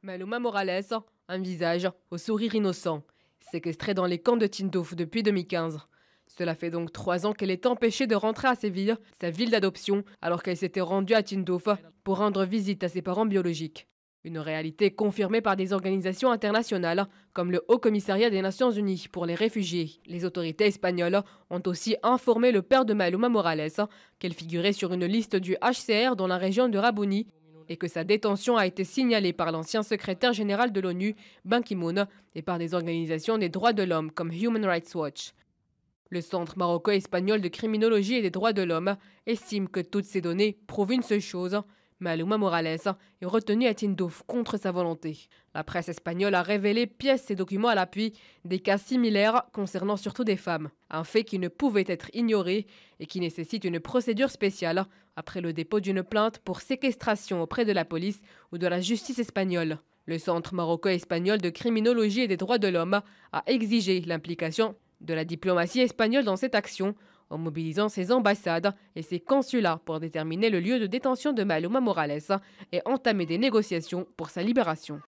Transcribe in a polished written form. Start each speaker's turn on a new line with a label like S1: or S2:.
S1: Maluma Morales, un visage au sourire innocent, séquestrée dans les camps de Tindouf depuis 2015. Cela fait donc 3 ans qu'elle est empêchée de rentrer à Séville, sa ville d'adoption, alors qu'elle s'était rendue à Tindouf pour rendre visite à ses parents biologiques. Une réalité confirmée par des organisations internationales comme le Haut Commissariat des Nations Unies pour les réfugiés. Les autorités espagnoles ont aussi informé le père de Maluma Morales qu'elle figurait sur une liste du HCR dans la région de Rabouni et que sa détention a été signalée par l'ancien secrétaire général de l'ONU, Ban Ki-moon, et par des organisations des droits de l'homme comme Human Rights Watch. Le Centre maroco-espagnol de criminologie et des droits de l'homme estime que toutes ces données prouvent une seule chose: Maluma Morales est retenu à Tindouf contre sa volonté. La presse espagnole a révélé, pièces et documents à l'appui, des cas similaires concernant surtout des femmes. Un fait qui ne pouvait être ignoré et qui nécessite une procédure spéciale après le dépôt d'une plainte pour séquestration auprès de la police ou de la justice espagnole. Le Centre maroco-espagnol de criminologie et des droits de l'homme a exigé l'implication de la diplomatie espagnole dans cette action, en mobilisant ses ambassades et ses consulats pour déterminer le lieu de détention de Maluma Morales et entamer des négociations pour sa libération.